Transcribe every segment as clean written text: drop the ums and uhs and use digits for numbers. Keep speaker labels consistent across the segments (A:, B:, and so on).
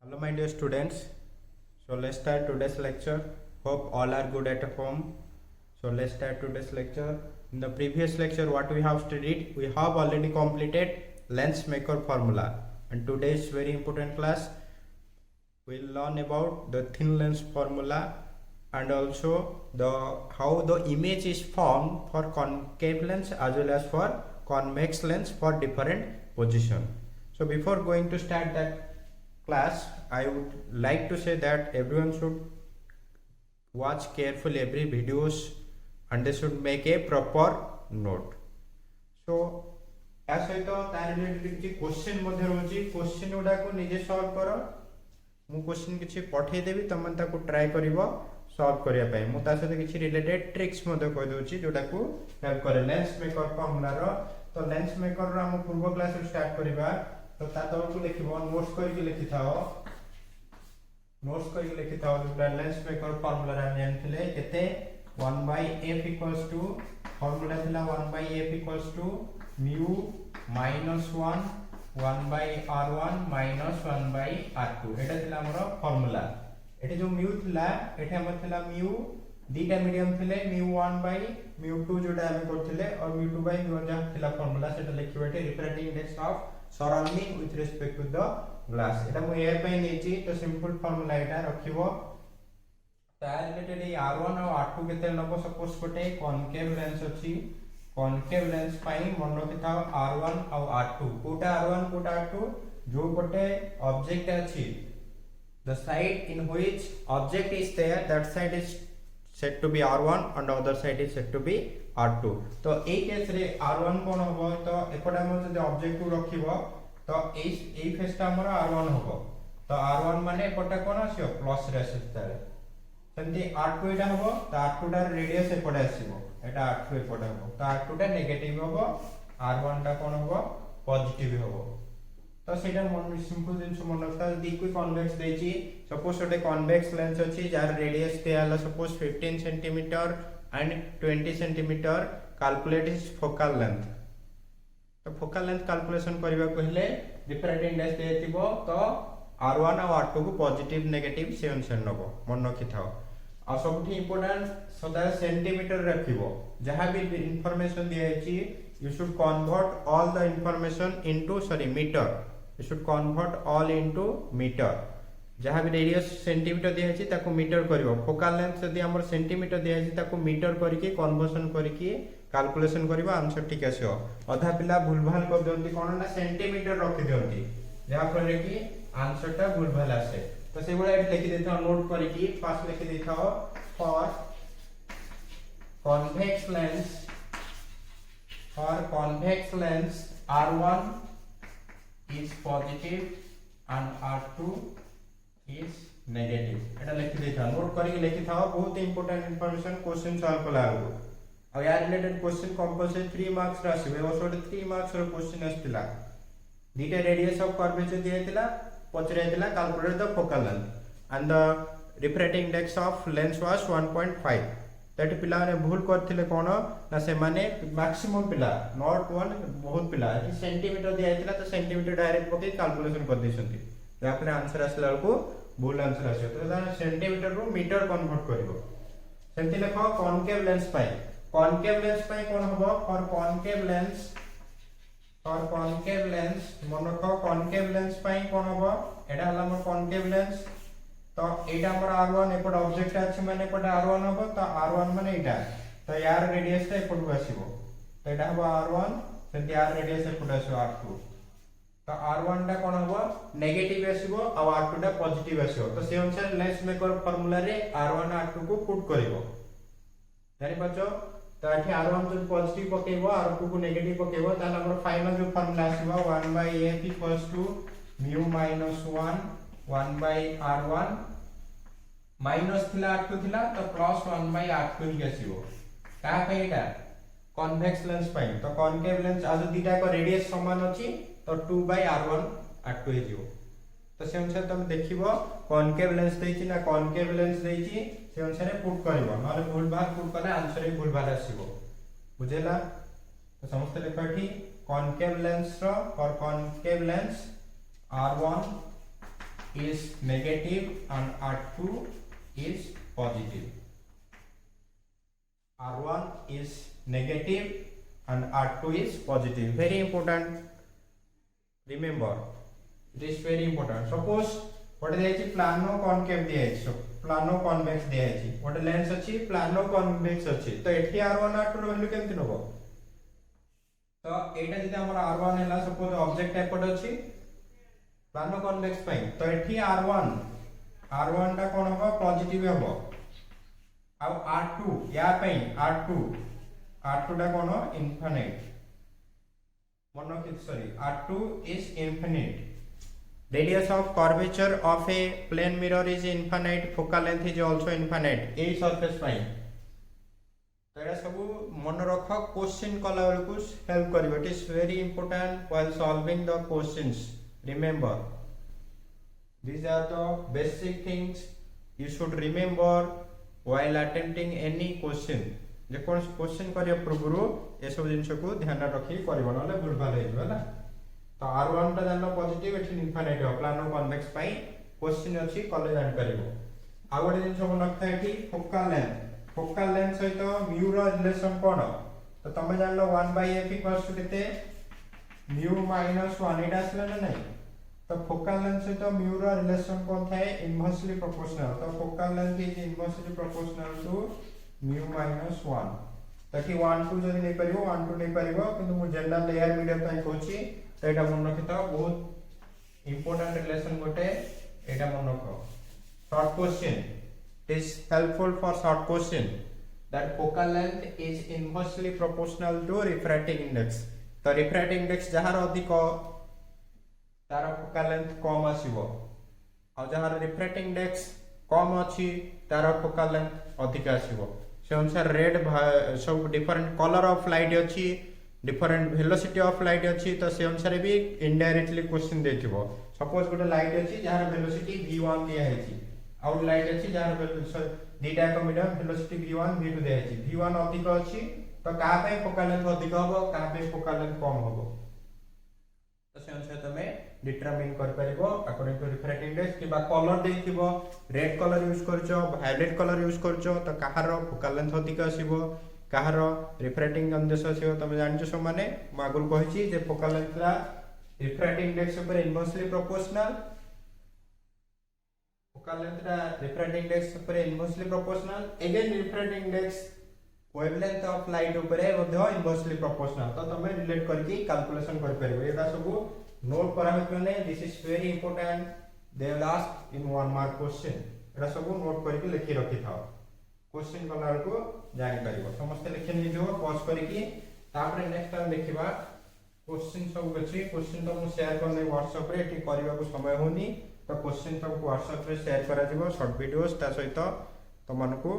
A: Hello, my dear students. So let's start today's lecture. Hope all are good at home. So let's start today's lecture. In the previous lecture, what we have studied, we have already completed lens maker formula. And today's very important class, we'll learn about the thin lens formula and also the how the image is formed for concave lens as well as for convex lens for different position. So before going to start that class, I would like to say that everyone should watch carefully every videos and they should make a proper note. So या सहित तार related कि question मध्ये रहउची question गुडा को निजे solve करो मु question किछि पठे देबी तमन ताको ट्राई करिवो सॉल्व करिया पई मु ता सहित किछि रिलेटेड ट्रिक्स मध्ये कहि दोची जोटा को हेल्प करे लेंस मेकर फॉर्मूला रो तो लेंस मेकर रो हम पूर्व क्लास रो स्टार्ट करिबा तो ता तळकु लिखिबो नोट्स करिके लिखि थाओ नोट्स करिके लिखि थाओ जोटा लेंस मेकर फॉर्मूला रा जानथिले केते 1/f = फॉर्मूला थिला 1/f = mu minus 1/r1 minus 1/r2 एटा थिला हमर फार्मूला एटे जो mu थिला एटे हमर थिला mu दीटा मीडियम थिले mu1/mu2 जोटा हम करथिले और mu2/mu1 जा थिला फार्मूला सेटा लिखिबेटे refracting index of surrounding with respect to the glass एटा मु ए पई नेची तो सिंपल फार्मूला एटा रखिबो ता रिलेटेड r1 और r2 केते नबो सपोज कोटे कॉनकेव लेंस अछि कॉनकेव लेंस पाई मन रखि था r1 और r2 Kota r1 Kota r2 जो कोटे ऑब्जेक्ट अछि the side in which object is there that side is said to be r1 and other side is said to be r2 तो ए case रे r1 कोन होबो तो एपटा हम जदि ऑब्जेक्ट को रखिबो तो ए फेस ता हमर r1 होबो तो r1 माने एपटा कोन आसीयो प्लस रे आसीतारे सेंति r2 एटा होबो तो r2 टा रेडियस एपटा आसीबो एटा r2 एपटा होबो तो r2 टा नेगेटिव होबो r1 टा कोन होबो पॉजिटिव होबो तो सेटा मन सिंपल जिंस मन रखता यदि कोई कन्वेक्स देची सपोज ओटे कन्वेक्स लेंस अछि जार रेडियस ते आला suppose 15 cm and 20 cm calculate is focal length तो फोकल लेंथ कैलकुलेशन करबा कहले डिफरेंट इंडेक्स देतिबो तो r1 और r2 को पॉजिटिव नेगेटिव से आंसर नबो मन रखि थाओ आ सबथि इंपोर्टेंट सदा सेंटीमीटर रखिबो जहां भी इंफॉर्मेशन दिया अछि you should convert all the information into meter you should convert all into meter जहां भी रेडियस सेंटीमीटर दिया अछि ताको मीटर करिवो फोकल लेंथ यदि हमर सेंटीमीटर दिया अछि ताको मीटर करके कन्वर्जन करके कैलकुलेशन करिवो आंसर ठीक आसीओ अधा पिला भूलभाल कर दियंती कोन ना सेंटीमीटर रखि दियंती जहां पर कि आंसर टा भूलभाल आसे तो से बोला लिखि देथो नोट करके फास्ट लिखि देथो for convex lens r1 is positive and r2 is negative एटा लिखि देथा नोट करके लिखि थाओ बहुत इंपोर्टेंट इंफॉर्मेशन क्वेश्चन सॉल्व कला आगो आ या रिलेटेड क्वेश्चन कंपलसरी 3 मार्क्स रासिबे ओसोड 3 मार्क्स रो क्वेश्चन आस्तिला दीटा रेडियस ऑफ कर्वेचर दियतिला पचरेतिला calculate the focal length and the refracting index of lens was 1.5 that पिला ने भूल करथिले कोन ना से माने मैक्सिमम पिला नॉट वन बहुत पिला कि सेंटीमीटर दियाइतिला तो सेंटीमीटर डायरेक्ट पके कैलकुलेशन कर दैसंती यापर आंसर आसला को भूल आंसर आसे तो सेंटीमीटर रो मीटर कन्वर्ट करिवो सेंति लेखो कॉनकेव लेंस पाई कोन हबो फॉर कॉनकेव लेंस मन रखो कॉनकेव लेंस पाई कोन हबो एडा हला हमर कॉनकेव लेंस तो एटा हमर r1 एपट ऑब्जेक्ट अछि माने एपट r1 हबो तो r1 माने एटा तो यार रेडियस ता एपट आसीबो तो एटा हबो r1 सेंति यार रेडियस एपट आसीबो r2 तो r1 टा कोन हबो नेगेटिव आसीबो और r2 टा पॉजिटिव आसीबो तो से अनुसार लेंस मेकर फार्मूला रे r1 r2 को पुट करिवो जानि पाछो तो एठी r1 जो पॉजिटिव पकेबो r2 को नेगेटिव पकेबो त हमर फाइनल जो formula आसीबो 1/f = mu - 1/r1 minus थिला r2 थिला तो प्लस 1/r2 ही आसीबो का पेटा कन्वेक्स लेंस पाई तो कॉनकेव लेंस आज दीटा को रेडियस समान अछि तो 2/r1 r2 हे जिवो तो से अनुसार तुम देखिबो कॉनकेव लेंस देछि ना कॉनकेव लेंस देछि से अनुसार पुट करबो माने भूल भाग पुट करले आंसर ही भूल भाग आसीबो बुझेला तो समस्त लेखठी कॉनकेव लेंस रो for concave lens r1 is negative and R2 is positive. R1 is negative and R2 is positive. Very important. Remember, it is very important. Suppose what is plano concave दिया है, plano convex दिया है, what lens अच्छी plano convex अच्छी, तो एठी R1 R2 रो value केमति नबो? तो एटा जदि हमर R1 हैला सपोज ऑब्जेक्ट एपट अछि प्लानो कन्वेक्स पई, तो एठी R1 टा कोन हो पॉजिटिव हो, आ R2 या पई R2 टा कोन हो इनफिनिट, मोनो कि sorry R2 is infinite. Radius of curvature of a plane mirror is infinite. Focal length is also infinite. A surface पाई तो एटा सब मन रख क्वेश्चन कला बेलकु help करिवो. It is very important while solving the questions. Remember, these are the basic things you should remember while attempting any question. J cone question करिया पूर्व ए सब जिंस को ध्यान रखी करबो नले भूलभाल हे जबला. तो R1 टा जानलो पॉजिटिव एठी इनफिनिट हो प्लानो कन्वेक्स पाई क्वेश्चन अछि कले जान परिबो. आ गोटे जिंस को नखता एठी फोकल लेंथ सहित म्यू रो रिलेशन कोन, तो तमे जानलो 1/f इक्वल्स टू केते म्यू माइनस 1 एटा आसला ना नहीं. तो फोकल लेंथ सहित म्यू रो रिलेशन कोन थाए इनवर्सली प्रोपोर्शनल. तो focal length is inversely proportional to mu minus 1. ताकि 1 2 जदी नै परिबो 1 2 नै परिबो, किंतु मु जनरल लेयर मीडियम पई कहूची तो एटा मन रखिता बहुत इंपोर्टेंट रिलेशन गोटे एटा मन रखो. Short question, it is helpful for short question that focal length is inversely proportional to refracting index. तो refracting index जहार अधिक तार focal length कम आसीबो, आ जहार refracting index कम अछि तार focal length अधिक आसीबो. से अनुसार रेड सब डिफरेंट कलर ऑफ लाइट अछि, डिफरेंट वेलोसिटी ऑफ लाइट अछि, तो से अनुसार भी इनडायरेक्टली क्वेश्चन देथिबो. सपोज गोटे लाइट अछि जहार वेलोसिटी v1 दिया हेछि, आउट लाइट अछि जहार वेलोसिटी डेटा को मीडियम वेलोसिटी v1 v2 दिया हेछि. v1 अधिक अछि तो का पे फोकल लेंथ अधिक होबो, का पे फोकल लेंथ कम होबो, तो से अनुसार तमे डिटरमाइन कर परिबो अकॉर्डिंग टू रिफ्रैक्टिंग इंडेक्स. किबा कलर देथिबो रेड कलर यूज करछो वायलेट कलर यूज करछो, तो काहार फोकल लेंथ अधिक आसीबो, काहार रिफ्रैक्टिंग इंडेक्स आसीबो. तमे जानछो सब माने मागुल कहिछि जे फोकल लेंथ ला रिफ्रैक्टिंग इंडेक्स ऊपर इनवर्सली प्रोपोर्शनल, फोकल लेंथ ला रिफ्रैक्टिंग इंडेक्स ऊपर inversely proportional. Again refracting index wavelength of light ऊपर मध्य इनवर्सली प्रोपोर्शनल. तो तमे रिलेट करके कैलकुलेशन कर परिबो. एटा सब नोट पैरामीटर ने this is very important, they will ask in 1 mark question. एटा सब नोट करके लिखि रखि थाओ, क्वेश्चन कला को जानि परिबो. समस्त लिखि नि दियो पॉज करके. तापर नेक्स्ट टाइम देखिबा क्वेश्चन सब अछि. क्वेश्चन तो मु शेयर करने व्हाट्सएप रे एठी करबा को समय होनी, तो क्वेश्चन सब को व्हाट्सएप रे शेयर करा दिबो शॉर्ट वीडियोस. ता सहित तो मन को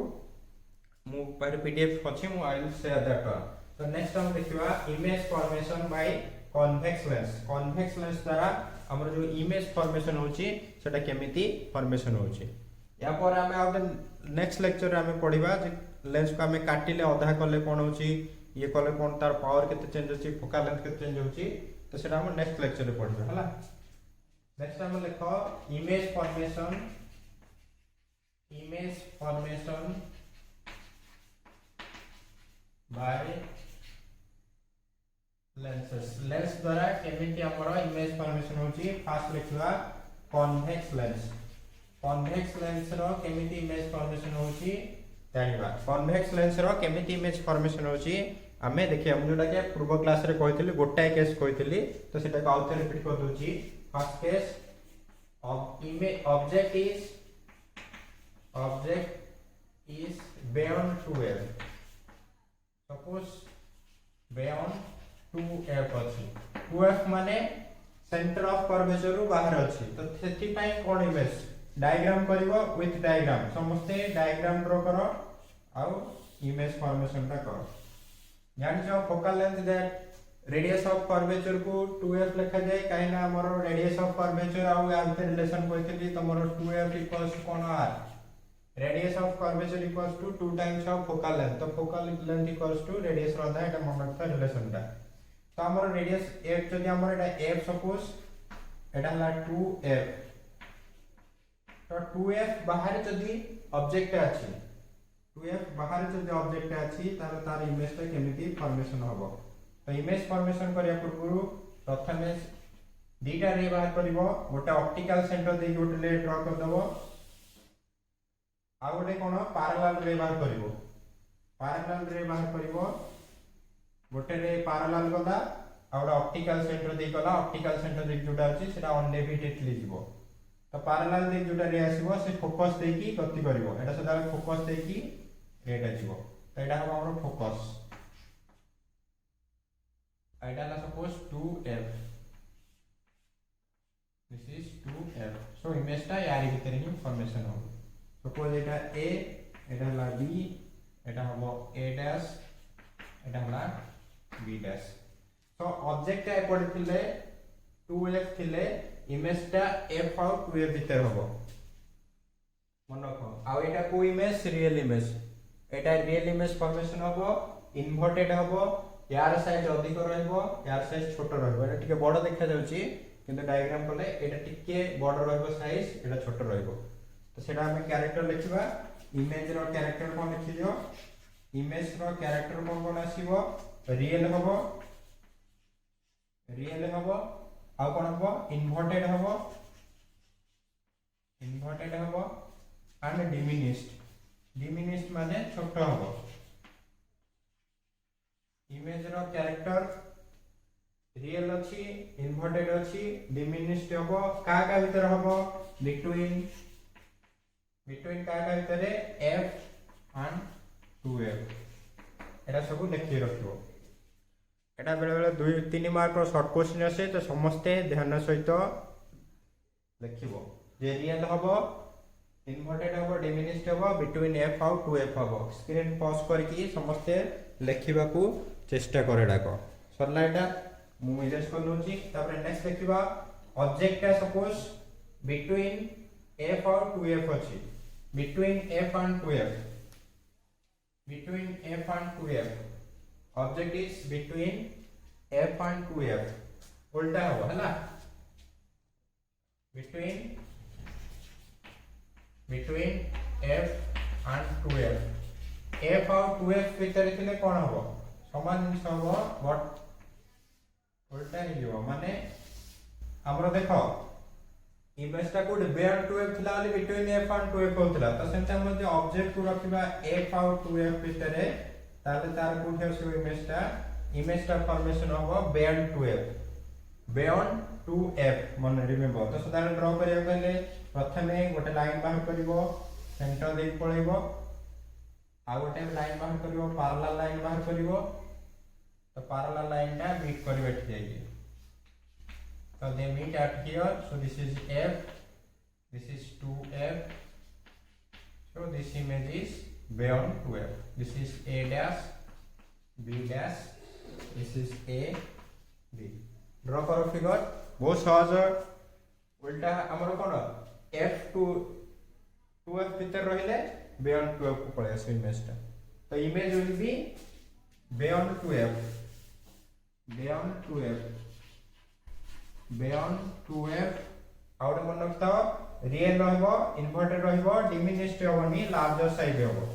A: मु पर पीडीएफ अछि, मु I will share that one. तो नेक्स्ट टाइम देखिबा image formation by convex lens. Convex lens द्वारा हमर जो इमेज फॉर्मेशन होची सेटा केमिति फॉर्मेशन होची. या पर हमें आउट नेक्स्ट लेक्चर रे हमें पढिबा जे लेंस को हमें काटिले आधा करले कोन होची, ये करले कोन तार पावर केते चेंज होची, फोकल लेंथ केते चेंज होची, तो सेटा हम नेक्स्ट लेक्चर रे पढिबा हला. नेक्स्ट हम लिखो image formation by lenses. Lens द्वारा केमिति हमर इमेज फॉर्मेशन होची. फास्ट लिखवा कन्वेक्स लेंस. कन्वेक्स लेंस रो केमिति इमेज फॉर्मेशन होची जानिबा. कन्वेक्स लेंस रो केमिति इमेज फॉर्मेशन होची हमें देखि हम जोटा के पूर्व क्लास रे कहितली गोटाय केस कहितली, तो सेटा को आउट रिपीट कर दोची. First case of image object is beyond 2f. Suppose beyond 2f अछि. 2f माने सेंटर ऑफ कर्वेचर रु बाहर अछि, तो सेति पई कोन इमेज डायग्राम करिवो विथ डायग्राम. समस्ते डायग्राम ड्रा करो आउ इमेज फॉर्मेशन ता करो. जानिछो focal length that radius of curvature को 2f लिखा जाय, काहे ना हमर रेडियस ऑफ कर्वेचर आउ आंतर रिलेशन कहितली तमरो 2f इक्वल्स टू कोन r. Radius of curvature equals to 2 times of focal length. तो focal length equals to radius रो दा एटा मन रखता रिलेशन ता. तो हमर रेडियस f जदि हमर एटा f सपोज एटा ला 2f तो 2f बाहर जदी ऑब्जेक्ट अछि 2f बाहर जदी ऑब्जेक्ट अछि तार तार इमेज ता केमिति फॉर्मेशन होबो तो इमेज फॉर्मेशन करिया पूर्व प्रथमे दीटा रे बाहर करिवो गोटे ऑप्टिकल सेंटर दे गोटे ले ड्रा कर दबो आ गोटे कोन पैरेलल रे बाहर करिवो पैरेलल रे बाहर करिवो गोटे रे पैरेलल गला आ गोटे ऑप्टिकल सेंटर दे गला ऑप्टिकल सेंटर दे जोटा अछि सेटा अनडेविएटेडली जीवो तो पैरेलल दे जोटा रे आसीबो से फोकस दे की गति करिवो एटा सदा फोकस दे की रेटा जीवो तो एटा हम हमर फोकस एटा ला suppose 2f this is 2f so image टा यारी भीतर ही फॉर्मेशन हो सपोज एटा a एटा ला b एटा हमो a डैश एटा हला b डैश so ऑब्जेक्ट टा एपड थिले 2f थिले इमेज टा f आउट 2f भीतर होबो मन रखो आ एटा को इमेज रियल इमेज एटा रियल इमेज फॉर्मेशन होबो इन्वर्टेड होबो यार साइज अधिक रहइबो यार साइज छोट रहइबो एटा टिके बड़ देखा जाउची किंतु डायग्राम कोले एटा टिके बड़ रहइबो साइज एटा छोट रहइबो तो सेटा हम कैरेक्टर लिखिबा इमेज रो कैरेक्टर कोन लिखियो इमेज रो कैरेक्टर कोन आसीबो रियल होबो आ कोन होबो इन्वर्टेड होबो एंड डिमिनिश्ड माने छोट होबो इमेज रो कैरेक्टर रियल अछि इन्वर्टेड अछि डिमिनिश्ड होबो का भीतर होबो बिटवीन का भीतर f and 2f एटा सब देखि रखियो एटा बेले बेले 2-3 मार्क रो शॉर्ट क्वेश्चन आसे तो समस्त ध्यान सहित लिखिबो जे रियल होबो इन्वर्टेड होबो डिमिनिश्ड होबो बिटवीन f और 2f होबो स्क्रीन पॉज करके समस्त लिखिबा को चेष्टा करे डाको सरला एटा मु इरेज कर लूची तापर नेक्स्ट लिखिबा ऑब्जेक्ट है सपोज बिटवीन f और 2f अछि between f and 2f object is between f and 2f उल्टा हो हला between f and 2f f और 2f भीतर थिले कोन होबो समान जिनिस होबो बट उल्टा ही जीवो माने हमरो देखो इमेज टा कोड बेयर 2f थिला वाली बिटवीन f and 2f होतला तो सेंटा हम जे ऑब्जेक्ट को रखिबा f और 2f भीतर ताले तार कोठे से इमेज टा फॉर्मेशन होबो बेयर 2f 2f मन रिमेंबर तो सदा ड्रा करिया पहले प्रथमे गोटे लाइन बाहर करिवो सेंटर दे पळेबो आ गोटे लाइन बाहर करिवो पैरेलल लाइन बाहर करिवो तो पैरेलल लाइन टा मीट कर बैठ जाएगी so they meet at here so this is f this is 2f so this image is beyond 2f this is a dash b dash this is a b draw करो figure बहुत सहज उल्टा हमर कोन f to 2f भीतर रहिले beyond 2f को पळे आसे इमेज टा तो image will be beyond 2f out मन रखता रियल रहबो इन्वर्टेड रहबो डिमिनिश्ड होबनी लार्जर साइज होबो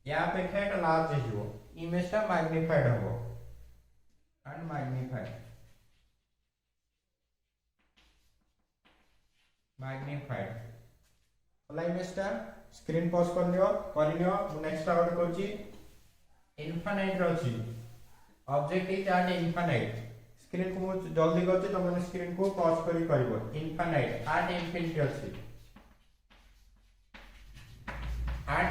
A: या अपेक्षा एटा लार्ज हिबो इमेज टा मैग्निफाइड होबो एंड मैग्निफाइड होला इमेज टा स्क्रीन पॉज करनियो नेक्स्ट आउट करची इनफाइनाइट रची object is eight infinite screen को जल्दी करछि त माने स्क्रीन को पॉज करी करबो इनफाइनाइट एट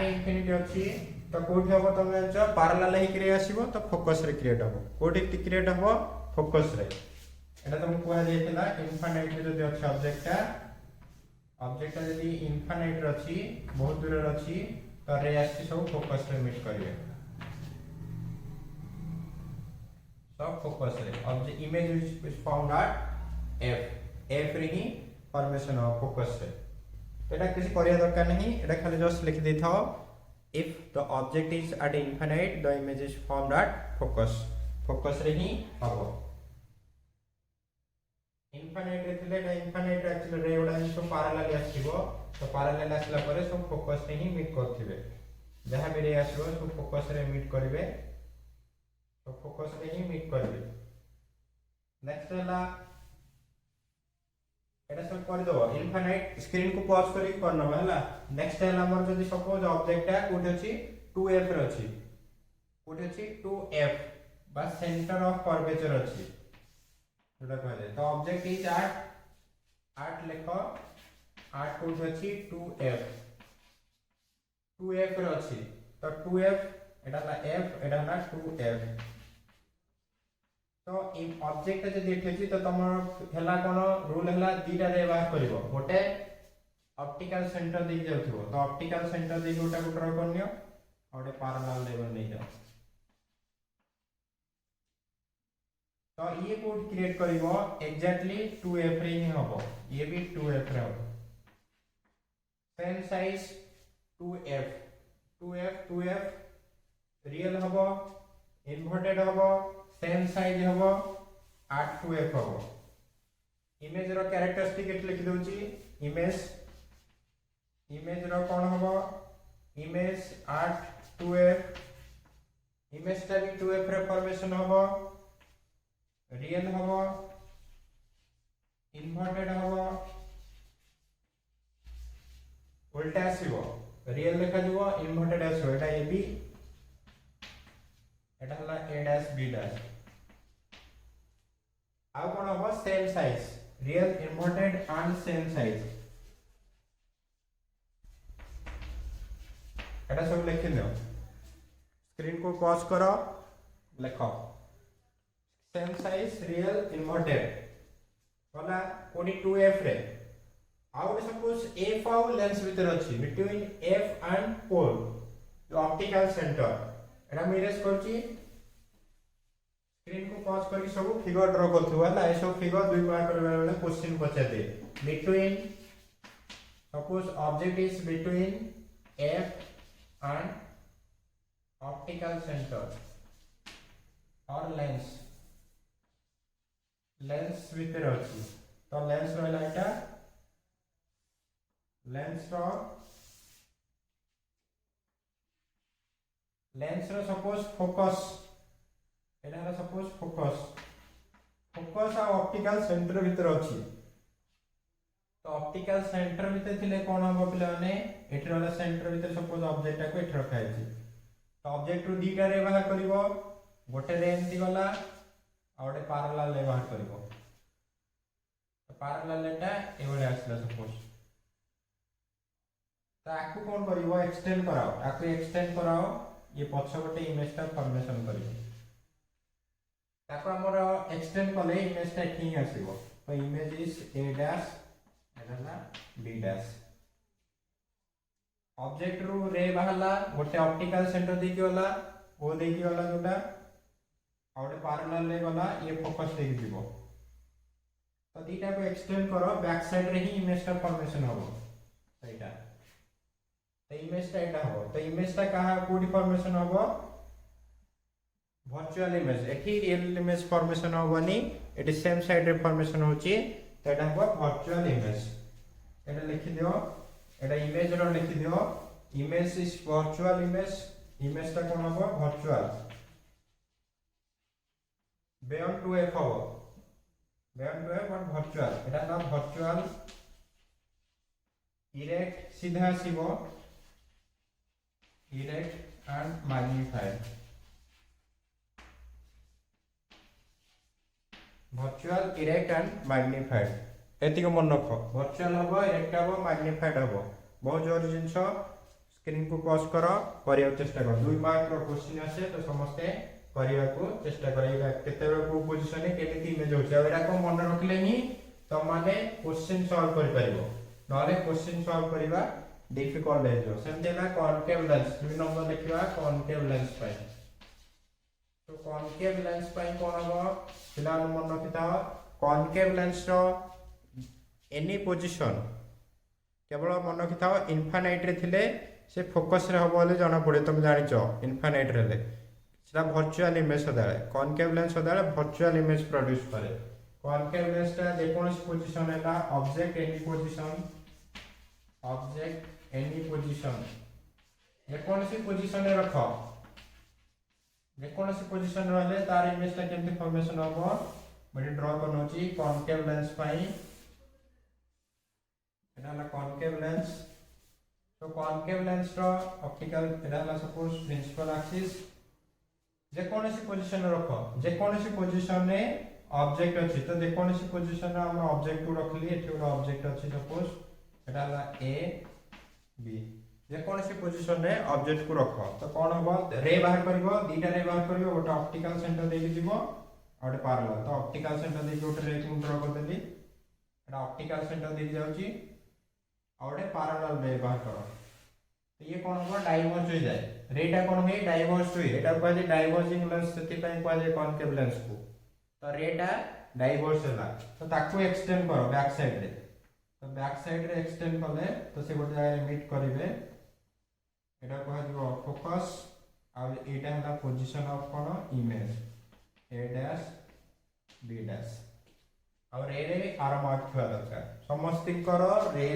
A: इंफिनिटी अछि तो कोठी हबो तमे ज पैरेलल ही क्रिएट आसीबो तो फोकस रे क्रिएट हबो कोठी क्रिएट हबो फोकस रे एटा तुम कोआ जेतला इनफाइनाइट रे जदी अछि ऑब्जेक्ट जदी इनफाइनाइट रछि बहुत दूर रछि तो रे आसी सब फोकस रे मीट करिवे सब फोकस रे object image is found at f रे ही फॉर्मेशन ऑफ फोकस रे एटा किसी करिया दरकार नहीं एटा खाली जस्ट लिख दे थाओ if the object is at infinite the image is formed at focus रे ही हबो इनफाइनाइट रे थिले एटा इनफाइनाइट रे एक्चुअली रे उडा जो पैरेलल आसीबो तो पैरेलल आसला परे सब फोकस रे ही मीट करथिबे जहां भी रे आसीबो सब फोकस रे मीट करिवे तो फोकस रे ही मीट करिवे नेक्स्ट हला एटा सब कर दो इनफाइनाइट स्क्रीन को पॉज करी करना हला नेक्स्ट हला हमर जदी सपोज ऑब्जेक्ट है कोठी अछि 2f रे अछि कोठी अछि 2f बा सेंटर ऑफ कर्वेचर अछि जोटा कहले तो ऑब्जेक्ट इज 8 लेखो 8 कोठी अछि 2f रे अछि तो 2f एटा ला f एटा ला 2f तो इन ऑब्जेक्ट जे देखैछि तो तमर हला कोन रूल हला दीटा रे बाहर करबो गोटे ऑप्टिकल सेंटर दे जाउथबो तो ऑप्टिकल सेंटर दे गोटा को ड्रा करनियो और पैरेलल लेवल नै जाओ तो ये कोड क्रिएट करिवो एग्जैक्टली 2f रे ही होबो ये भी 2f रे होबो सेम साइज 2f रियल होबो इन्वर्टेड होबो सेम साइज होबो 8 2f होबो इमेज रो कैरेक्टरिस्टिक एट लिख दोची इमेज रो कोन होबो इमेज 8 2f इमेज ता भी 2f रे फॉर्मेशन होबो रियल होबो इन्वर्टेड होबो उल्टा आसीबो रियल लिखा दिबो इन्वर्टेड आसीबो एटा ए बी एटा हला a डैश b डैश आउ कोन होबो same size real inverted and same size एटा सब लिख दियो स्क्रीन को पॉज करो लिखो सेम साइज रियल इन्वर्टेड होला कोडी 2f रे आउ सपोज f आउ लेंस भीतर अछि बिटवीन f एंड पोल जो ऑप्टिकल सेंटर एटा मिरेज करछि स्क्रीन को पॉज करके सब फिगर ड्रा करथु हला ए सब फिगर दुई बार करबा बेले क्वेश्चन पचा दे between suppose object is between f and optical centre और लेंस भीतर अछि तो लेंस रहला एटा लेंस रो सपोज फोकस एटा हला सपोज फोकस आ ऑप्टिकल सेंटर भीतर अछि तो ऑप्टिकल सेंटर भीतर थिले कोन हो पिला ने एठी रहला सेंटर भीतर सपोज ऑब्जेक्ट को एठी रखा है तो ऑब्जेक्ट रो दीटा रे बाहर करबो गोटे रे एंती गला आ गोटे पैरेलल रे बाहर करबो तो पैरेलल एटा एवडे आसला सपोज तो आकु कोन करबो एक्सटेंड कराओ ये पछ गोटे इमेज टा फॉर्मेशन करियो ताको हमर एक्सटेंड करले इमेज टा एठी आसीबो तो image is a dash Etah b dash object रो रे बाहला गोटे ऑप्टिकल सेंटर देकी होला ओ देकी होला जोटा आ गोटे पैरेलल ले गला ये फोकस देकी दिबो तो दीटा को एक्सटेंड करो बैक साइड रे ही इमेज टा फॉर्मेशन होबो एटा तो इमेज टा एटा हो तो इमेज टा कहा कोडी फॉर्मेशन होबो वर्चुअल इमेज एठी रियल इमेज फॉर्मेशन होबनी एटी सेम साइड रे फॉर्मेशन होची तो एटा हो वर्चुअल इमेज एटा लिखि दियो एटा इमेज रो लिखि दियो इमेज इज वर्चुअल इमेज टा कोन होबो वर्चुअल बियॉन्ड 2f होबो बियॉन्ड 2f बट वर्चुअल एटा ना वर्चुअल इरेक्ट सीधा आसीबो erect and magnified virtual erect and magnified एतिक मन रख वर्चुअल हबो इरेक्ट हबो मैग्निफाइड हबो बहुत जरूरी जिंस स्क्रीन को पॉज करो करिया चेष्टा कर 2 मार्क रो क्वेश्चन आसे तो समस्त करिया को चेष्टा करेगा केते बेर को पोजीशन रे केमिति इमेज होछ एरा को मन रखले ही तो माने क्वेश्चन सॉल्व कर परिबो नले क्वेश्चन सॉल्व करिबा डिफिकल्ट है जो सेमतेला कॉनकेव लेंस 2 नंबर लिखिबा कॉनकेव लेंस पाई तो कॉनकेव लेंस पाई कोन हो पिला मन रखिता कॉनकेव लेंस रो एनी पोजीशन केवल मन रखिता इनफाइनाइट रे थिले से फोकस रे हबो ले जाना पड़े तुम जानिचो इनफाइनाइट रे ले सेटा वर्चुअल इमेज सदाळे कॉनकेव लेंस सदाळे वर्चुअल इमेज प्रोड्यूस करे कॉनकेव लेंस टा जे कोन पोजीशन हैला ऑब्जेक्ट एनी पोजीशन जे कोन पोजीशन रे रख जे कोन पोजीशन रहले तार इमेज टा केमती फॉर्मेशन होबो मैं ड्रा करनोची कॉनकेव लेंस पाई एटा हला कॉनकेव लेंस तो कॉनकेव लेंस रो ऑप्टिकल एटा हला सपोज प्रिंसिपल एक्सिस जे कोनसी पोजीशन रखो जे कोनसी पोजीशन रे ऑब्जेक्ट अछि तो जे कोनसी पोजीशन रे हम ऑब्जेक्ट को रखली एठी एक ऑब्जेक्ट अछि सपोज एटा हला ए बी जे कोनसी पोजीशन रे ऑब्जेक्ट को रखो तो कोन होबो रे बाहर करबो दीटा रे बाहर करबो गोटे ऑप्टिकल सेंटर देके दिबो और पैरेलल तो ऑप्टिकल सेंटर देके गोटे रे को ड्रा कर देली एटा ऑप्टिकल सेंटर देके जाउची और पैरेलल रे बाहर करो तो ये कौन होगा डाइवर्ज हो जाए रेटा कौन हुए डाइवर्ज हुए एटा कहले डाइवर्जिंग लेंस सेति पय कहले कॉनकेव लेंस को तो रेटा डाइवर्ज होला तो ताको एक्सटेंड करो बैक साइड रे तो बैक साइड रे एक्सटेंड करले तो से गोटे जगह मीट करिवे एटा कह दिबो फोकस और एटा हला पोजीशन ऑफ कोन image A dash B dash और रे आरो मार्क थवा दरकार समस्त करो रे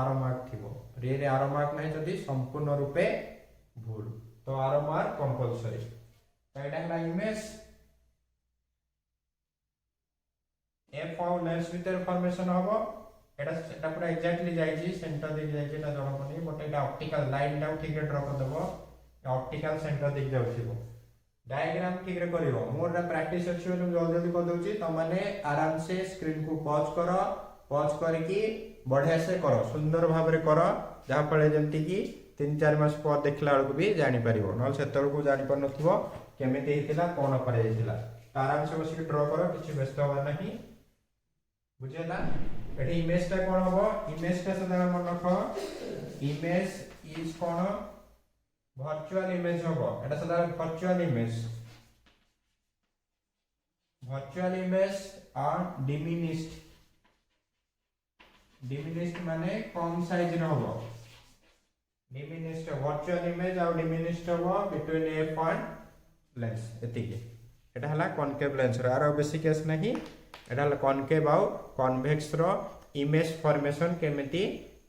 A: आरो मार्क थिबो रे आरो मार्क नै जदी संपूर्ण रूपे भूल तो आरो मार्क कंपलसरी तो एटा हला इमेज एफ और लेंस भीतर फॉर्मेशन होबो एटा पूरा एग्जैक्टली जाईजी सेंटर दे जाईजी एटा जणा पनी बट एटा ऑप्टिकल लाइन टा ठीक रे ड्रा कर देबो ऑप्टिकल सेंटर दे जाउथिबो डायग्राम ठीक रे करिवो मोर प्रैक्टिस अछि जल्दी जल्दी कर दोची त माने आराम से स्क्रीन को पॉज करके बढ़िया से करो सुंदर भाव रे करो जहा पळे जेंति की 3-4 मास पर देखला बेलको भी जानि परिवो नल सेतर को जानि पर नथिबो केमिति हेतिला कोन करे हेतिला आराम से बसी ड्रा करो किछि व्यस्त होबा नहीं बुझेला एठी इमेज टा कोन होबो इमेज का सदा मन रखो image is cone virtual image होबो एटा सदा वर्चुअल इमेज आर डिमिनिश्ड माने कम साइज रे होबो डिमिनिश्ड वर्चुअल इमेज और डिमिनिश्ड होबो बिटवीन एफ एंड लेंस एतिके एटा हला कॉनकेव लेंस रो आरो बेसिक केस नहीं एटा हला कॉनकेव आउ कन्वेक्स रो इमेज फॉर्मेशन केमिति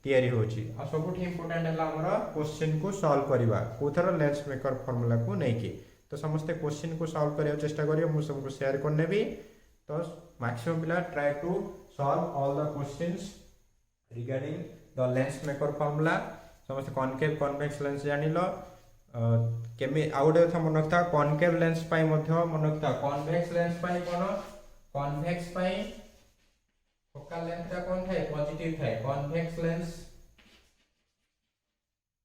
A: तयारी होची आ सबुठी इंपोर्टेंट हला हमरा क्वेश्चन को सॉल्व करबा कोथर लेंस मेकर फार्मूला को नै की तो समस्त क्वेश्चन को सॉल्व करियो चेष्टा करियो मु सबको शेयर करने भी तो मैक्सिमम पिला try to solve all the questions regarding the lens maker formula समस्त कॉनकेव कन्वेक्स लेंस जानिलो केमे आउडे था मन रखता कॉनकेव लेंस पाई मध्य मन रखता कन्वेक्स लेंस पाई कोन कन्वेक्स पाई फोकल लेंथ टा कोन थाए पॉजिटिव थाए convex lens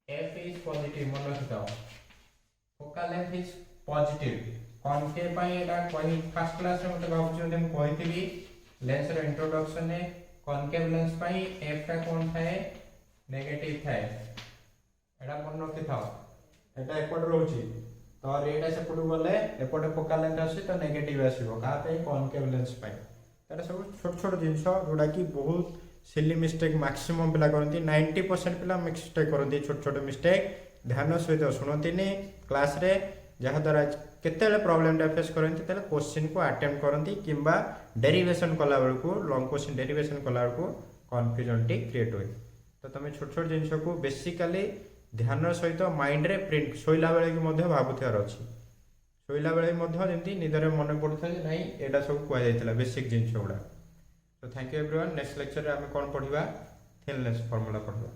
A: f is positive मन रखता focal length is positive concave पाई एटा कहि फर्स्ट क्लास रे मते भाबु जे हम कहितबी लेंस रो इंट्रोडक्शन ने कॉनकेव लेंस पाई f टा कोन थाए नेगेटिव थाए एटा मन रखि थाओ एटा एपड रहउची तो रेटा सेपड गले एपड फोकल लेंथ आसी तो नेगेटिव आसीबो का पे कॉनकेव लेंस पाई तार सब छोट छोट जिंस जोडा की बहुत सिली मिस्टेक मैक्सिमम पिला करंती 90% पिला मिस्टेक करंती छोट छोट मिस्टेक ध्यान सहित सुनती नहीं क्लास रे जहा द्वारा केतेले प्रॉब्लम डा फेस करंती तले क्वेश्चन को अटेम्प्ट करंती किंबा डेरिवेशन कला बेल को लॉन्ग क्वेश्चन डेरिवेशन कला बेल को कंफ्यूजन टी क्रिएट होय तो तमे छोट छोट जिंस को बेसिकली ध्यान सहित माइंड रे प्रिंट सोइला बेले की मध्ये भाबुथियार अछि सोइला बेले मध्ये जेंति निदरे मन पडुथा जे नाही एडा सब कोआ जायतला बेसिक जिंस गुडा तो thank you everyone next lecture रे हम कोन पढिबा थिन लेंस फार्मूला पढिबा।